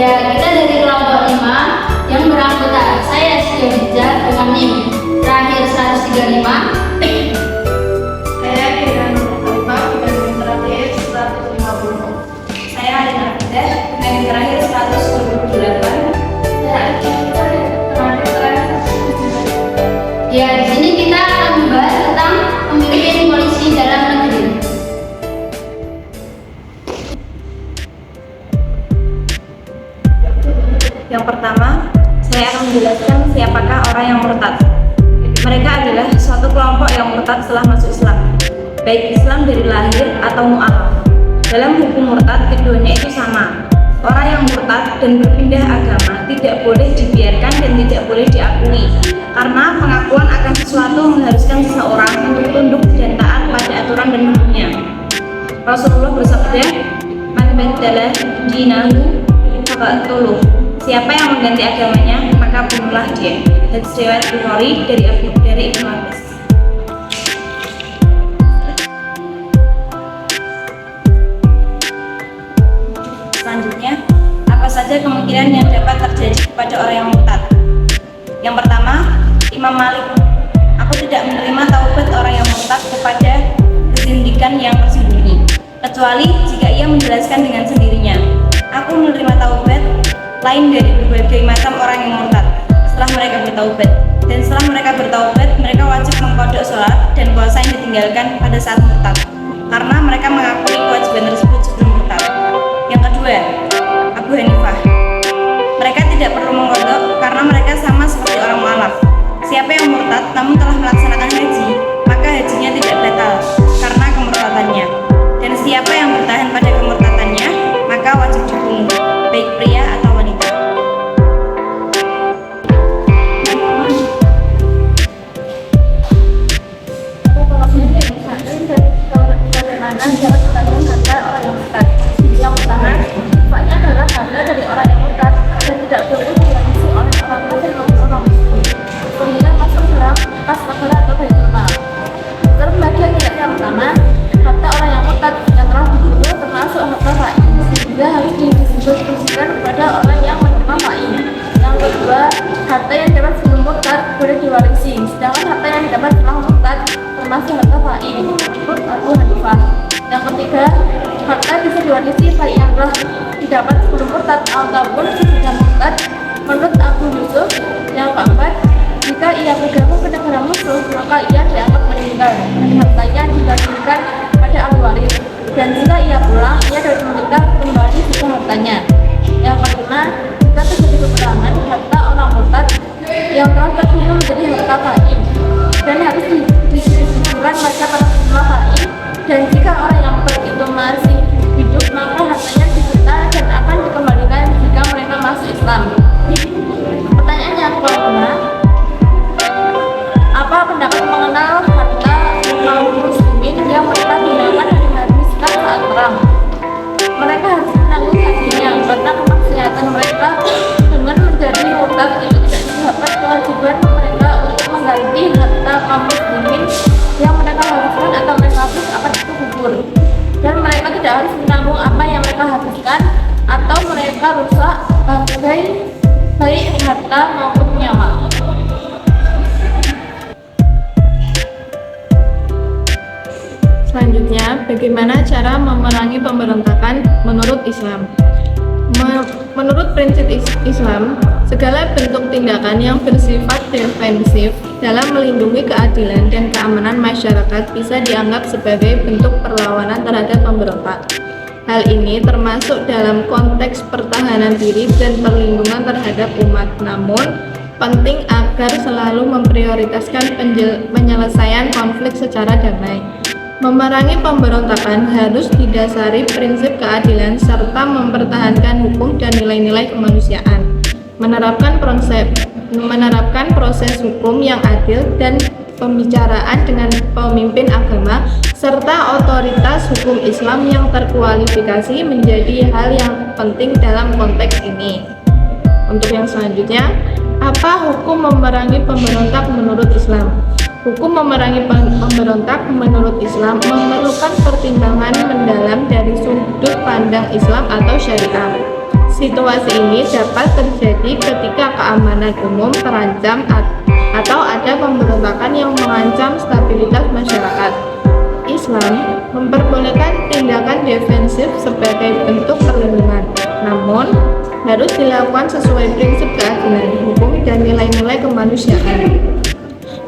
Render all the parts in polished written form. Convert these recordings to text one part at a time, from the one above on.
Ya, kita dari kelompok 5 yang beranggota saya Siti dengan NIM terakhir 135. Saya Kiran Nurulifah dengan NIM terakhir 150. Saya Alina Fidah dengan NIM terakhir 128. Ya, di sini kita akan membahas tentang pemimpin polisi dalam negeri. Yang pertama, saya akan menjelaskan siapakah orang yang murtad. Mereka adalah suatu kelompok yang murtad setelah masuk Islam, baik Islam dari lahir atau mu'alaf. Dalam hukum murtad, keduanya itu sama. Orang yang murtad dan berpindah agama tidak boleh dibiarkan dan tidak boleh diakui, karena pengakuan akan sesuatu mengharuskan seseorang untuk tunduk dan taat pada aturan dan hukumnya. Rasulullah bersabda, "Man baddala dinahu faqtuluh." Siapa yang mengganti agamanya, maka bunuhlah dia. Hadis riwayat Bukhari dari Ibnu Abbas. Selanjutnya, apa saja kemungkinan yang dapat terjadi kepada orang yang murtad? Yang pertama, Imam Malik, aku tidak menerima taubat orang yang murtad kepada kezindikan yang tersembunyi, kecuali jika ia menjelaskan dengan sendirinya. Aku menerima taubat lain dari berbagai macam orang yang murtad setelah mereka bertaubat, dan setelah mereka bertaubat mereka wajib mengkodok sholat dan puasa yang ditinggalkan pada saat murtad, karena mereka mengakui kewajiban tersebut sebelum murtad. Yang kedua, Abu Hanifah, mereka tidak perlu mengkodok karena mereka sama seperti orang mu'alaf. Siapa yang murtad namun telah melaksanakan haji, maka hajinya tidak batal karena kemurtadannya, dan siapa yang bertahan pada kemurtadannya maka wajib dibunuh, baik pria atau wanita. Bagaimana cara kita menghargai orang yang murtad? Yang pertama, sifatnya adalah harga dari orang yang murtad dan tidak boleh diwarisi oleh orang kafir maupun orang muslim, sehingga masuk dalam kas negara atau baitul mal. Terbagian yang pertama, harta orang yang murtad yang telah dibunuh termasuk harta rakyat, sehingga harus didistribusikan kepada orang yang menerima rakyat. Yang kedua, harta yang dapat sebelum murtad boleh diwarisi, sedangkan harta yang dapat setelah murtad termasuk harta rakyat, menurut Abu Hanifah. Yang ketiga, harta bisa diwarisi baik yang telah didapat sebelum murtad ataupun sesudah murtad, menurut Abu Yusuf. Yang keempat, jika ia bergabung ke negara musuh, maka ia dianggap meninggal dan hartanya dibagikan pada ahli waris, dan jika ia pulang, ia dapat meminta kembali sisa hartanya. Yang kelima, jika terjadi peperangan, harta orang murtad yang telah terbunuh menjadi harta rakyat dan harus didistribusikan pada para penerima rakyat. Dan jika orang yang murtad itu masih hidup, maka hartanya disita dan akan dikembalikan jika mereka masuk Islam. Pertanyaan yang kelima, apa pendapat mengenal harta kaum muslimin yang mereka gunakan dihabiskan saat perang? Mereka harus menanggung hasilnya karena kemaksiatan mereka dengan menjadi murtad itu tidak didapat kewajiban mereka untuk mengganti harta kaum muslimin yang mereka habiskan atau mereka habis akan itu gugur, dan mereka tidak harus menanggung apa yang mereka habiskan atau mereka rusak baik harta maupun nyawa. Selanjutnya, bagaimana cara memerangi pemberontakan menurut Islam? Menurut prinsip Islam, segala bentuk tindakan yang bersifat defensif dalam melindungi keadilan dan keamanan masyarakat bisa dianggap sebagai bentuk perlawanan terhadap pemberontak. Hal ini termasuk dalam konteks pertahanan diri dan perlindungan terhadap umat. Namun, penting agar selalu memprioritaskan penyelesaian konflik secara damai. Memerangi pemberontakan harus didasari prinsip keadilan serta mempertahankan hukum dan nilai-nilai kemanusiaan. Menerapkan proses hukum yang adil dan pembicaraan dengan pemimpin agama serta otoritas hukum Islam yang terkualifikasi menjadi hal yang penting dalam konteks ini. Untuk yang selanjutnya, apa hukum memerangi pemberontak menurut Islam? Hukum memerangi pemberontak menurut Islam memerlukan pertimbangan mendalam dari sudut pandang Islam atau syariah. Situasi ini dapat terjadi ketika keamanan umum terancam atau ada pemberontakan yang mengancam stabilitas masyarakat. Islam memperbolehkan tindakan defensif sebagai bentuk perlindungan, namun harus dilakukan sesuai prinsip keadilan hukum dan nilai-nilai kemanusiaan.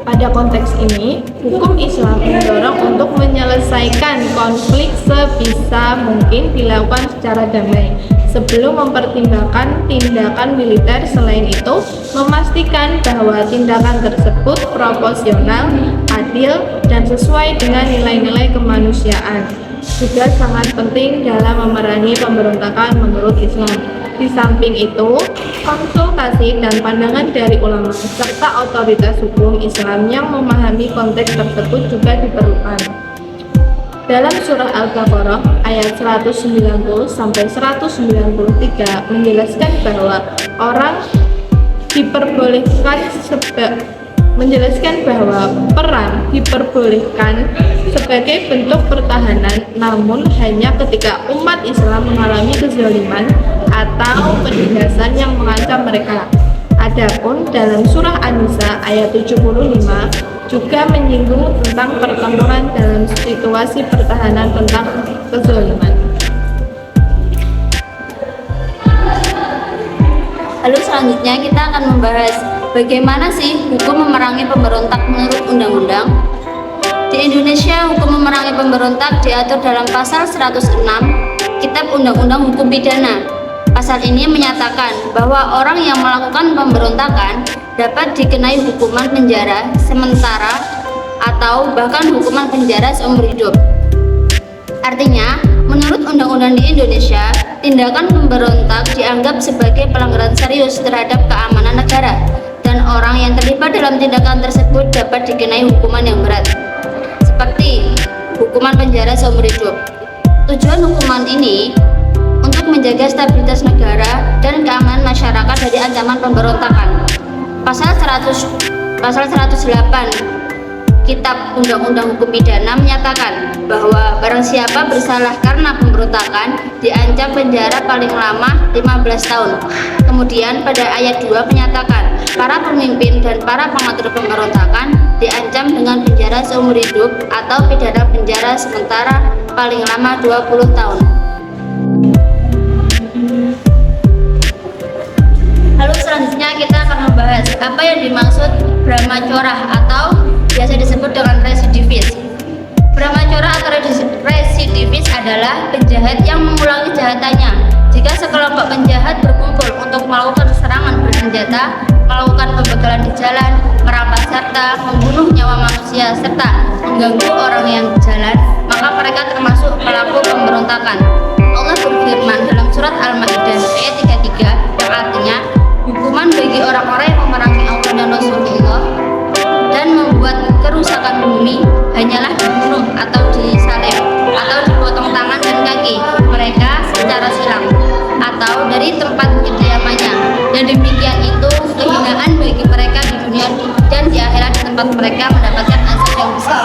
Pada konteks ini, hukum Islam mendorong untuk menyelesaikan konflik sebisa mungkin dilakukan secara damai sebelum mempertimbangkan tindakan militer. Selain itu, memastikan bahwa tindakan tersebut proporsional, adil, dan sesuai dengan nilai-nilai kemanusiaan juga sangat penting dalam memerangi pemberontakan menurut Islam. Di samping itu, konsultasi dan pandangan dari ulama serta otoritas hukum Islam yang memahami konteks tersebut juga diperlukan. Dalam surah Al-Baqarah ayat 190 sampai 193 menjelaskan bahwa perang diperbolehkan sebagai bentuk pertahanan, namun hanya ketika umat Islam mengalami kezaliman atau penindasan yang mengancam mereka. Adapun dalam surah An-Nisa ayat 75 juga menyinggung tentang pertempuran dalam situasi pertahanan tentang kezaliman. Lalu selanjutnya kita akan membahas bagaimana sih hukum memerangi pemberontak menurut undang-undang. Di Indonesia, hukum memerangi pemberontak diatur dalam pasal 106 Kitab Undang-Undang Hukum Pidana. Pasal ini menyatakan bahwa orang yang melakukan pemberontakan dapat dikenai hukuman penjara sementara atau bahkan hukuman penjara seumur hidup. Artinya, menurut undang-undang di Indonesia, tindakan pemberontak dianggap sebagai pelanggaran serius terhadap keamanan negara, dan orang yang terlibat dalam tindakan tersebut dapat dikenai hukuman yang berat, seperti hukuman penjara seumur hidup. Tujuan hukuman ini untuk menjaga stabilitas negara dan keamanan masyarakat dari ancaman pemberontakan. Pasal 108 Kitab Undang-Undang Hukum Pidana menyatakan bahwa barang siapa bersalah karena pemberontakan diancam penjara paling lama 15 tahun. Kemudian pada ayat 2 menyatakan para pemimpin dan para pengatur pemberontakan diancam dengan penjara seumur hidup atau pidana penjara sementara paling lama 20 tahun. Lalu selanjutnya kita akan membahas apa yang dimaksud brahmacorah atau biasa disebut dengan residivis. Brahmacorah atau residivis adalah penjahat yang mengulangi kejahatannya. Jika sekelompok penjahat berkumpul untuk melakukan serangan bersenjata, melakukan pembegalan di jalan, merampas harta, membunuh nyawa manusia, serta mengganggu orang yang jalan, maka mereka termasuk pelaku pemberontakan. Allah berfirman dalam surat Al-Maidah ayat 33 yang artinya, hukuman bagi orang-orang yang memerangi Allah dan Rasulullah dan membuat kerusakan bumi hanyalah dibunuh atau disalib atau dipotong tangan dan kaki mereka secara silang atau dari tempat kediamannya, dan demikian itu kehinaan bagi mereka di dunia dan di akhirat, di tempat mereka mendapatkan azab yang besar.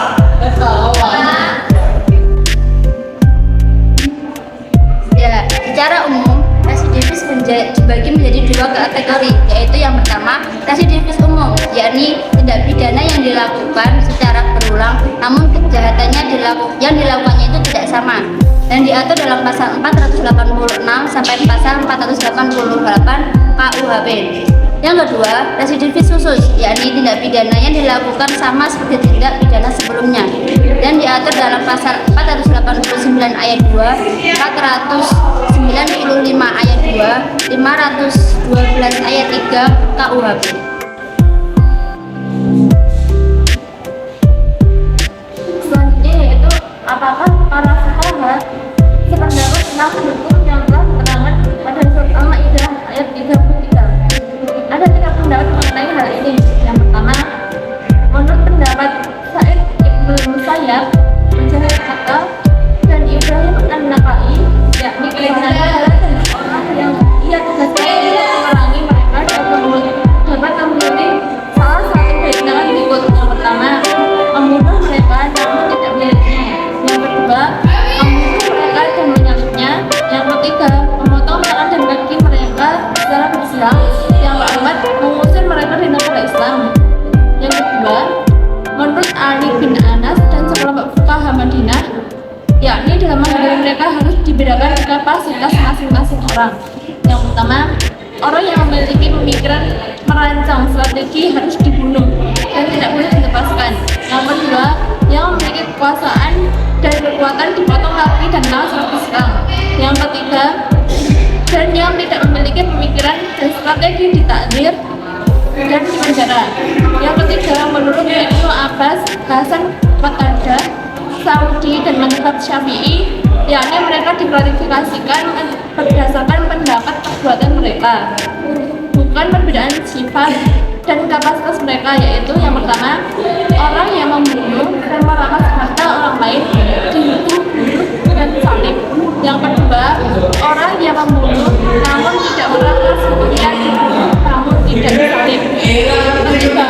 Ya, secara umum residivis dibagi menjadi dua kategori, yaitu yang pertama residivis umum, yakni tindak pidana yang dilakukan secara berulang namun kejahatannya yang dilakukannya itu tidak sama dan diatur dalam pasal 486 sampai pasal 488 KUHP. Yang kedua, residivis khusus, yakni tindak pidana yang dilakukan sama seperti tindak pidana sebelumnya dan diatur dalam pasal 489 ayat 2, 495 ayat 2, 512 ayat 3 KUHP. Selanjutnya yaitu apakah para fuqaha sependapat tentang hukum yang telah terangkan pada surat Al-Maidah ayat 33. Ada tiga pendapat mengenai hal ini. Yang pertama, menurut pendapat Sa'id Ibnu Musayyab, Mujahid Hatta, dan Ibrahim An-Nakhai, yakni kebenaran dan orang yang ia tugaskan untuk memerangi mereka dapat memilih salah satu dari tindakan berikut. Yang pertama, membunuh mereka namun tidak miliknya. Yang kedua, membunuh mereka dan menyalibnya. Yang pertama, orang yang memiliki pemikiran merancang strategi harus dibunuh dan tidak boleh dilepaskan. Yang kedua, yang memiliki kekuasaan dan kekuatan dipotong kaki dan tangan secara fiskal. Yang ketiga, dan yang tidak memiliki pemikiran dan strategi ditakdir dan dipenjara. Yang ketiga, menurut Ibnu Abbas, Hasan Qatadah, Saudi dan mazhab Syafi'i, yakni mereka diklarifikasikan berdasarkan pendapat perbuatan mereka, bukan perbedaan sifat dan kapasitas mereka, yaitu yang pertama, orang yang membunuh dan merampas harta orang lain dihukum bunuh dan salib. Yang kedua, orang yang membunuh namun tidak merampas dia dibunuh namun tidak disalib. Yang ketiga,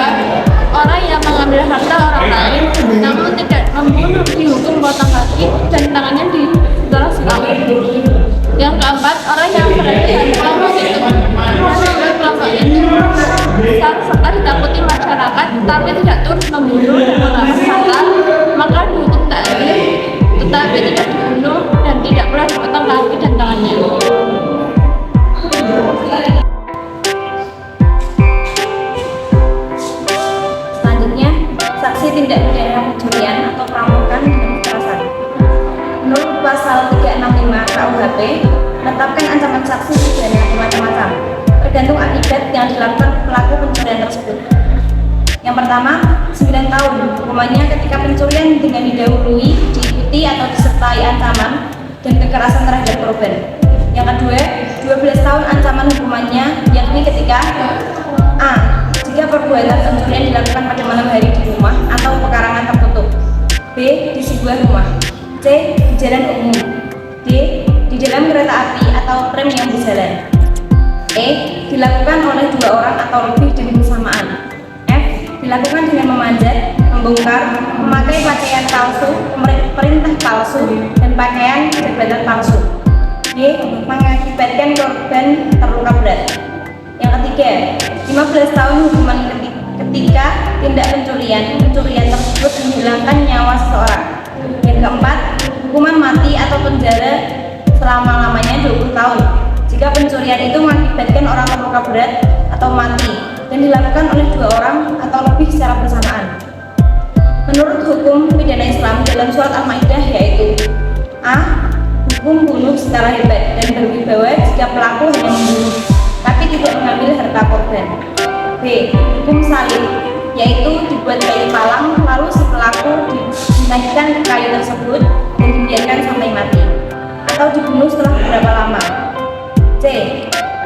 orang yang mengambil harta orang lain namun tidak membunuh dihukum potong kaki dan tangannya ditaruh silau. Yang keempat, orang yang berada di kelompok itu mengambil kelompok itu serta ditakuti masyarakat tapi tidak turut membunuh dan merampas harta, maka dihukum takdir tetapi tidak dibunuh dan tidak pula dipotong kaki dan tangannya. Selanjutnya, saksi tindak pidana pencurian atau perampokan dengan kekerasan. Menurut pasal 365 KUHP, menetapkan ancaman saksi pidana bermacam-macam, tergantung akibat yang dilakukan pelaku pencurian tersebut. Yang pertama, 9 tahun hukumannya ketika pencurian dengan didahului, diikuti atau disertai ancaman dan kekerasan terhadap korban. Yang kedua, 12 tahun ancaman hukumannya, yakni ketika A. Jika perbuatan pencurian dilakukan pada malam hari di rumah atau pekarangan tertutup, B. Di sebuah rumah, C. Di jalan umum, D. Di dalam kereta api atau tram yang berjalan, E. Dilakukan oleh 2 orang atau lebih dengan bersamaan, F. Dilakukan dengan memanjat, membongkar, memakai pakaian palsu, perintah palsu, dan pakaian jabatan palsu, D. Mengakibatkan korban terluka berat. Yang ketiga, 15 tahun hukuman ketika tindak pencurian tersebut menghilangkan nyawa seseorang. Yang keempat, hukuman mati atau penjara selama-lamanya 20 tahun jika pencurian itu mengakibatkan orang terluka berat atau mati dan dilakukan oleh 2 orang atau lebih secara bersamaan. Menurut hukum pidana Islam dalam surat Al-Maidah, yaitu A. Hukum bunuh secara hebat dan berwibawa jika pelaku hanya membunuh tapi tidak mengambil harta korban. B. Hukum salib, yaitu dibuat kayu palang lalu si pelaku dinaikkan ke kayu tersebut dan dibiarkan sampai mati atau dibunuh setelah beberapa lama. C.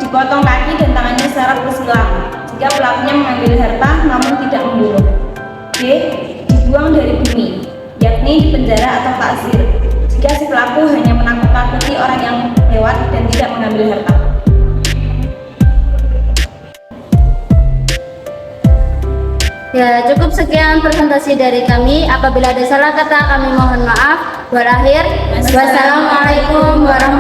Dipotong kaki dan tangannya secara bersilang jika pelakunya mengambil harta namun tidak membunuh. D. Dibuang dari bumi, yakni dipenjara atau takzir jika si pelaku hanya menakut-nakuti orang yang lewat dan tidak mengambil harta. Ya, cukup sekian presentasi dari kami. Apabila ada salah kata, kami mohon maaf. Berakhir, wassalamualaikum warahmatullahi wabarakatuh.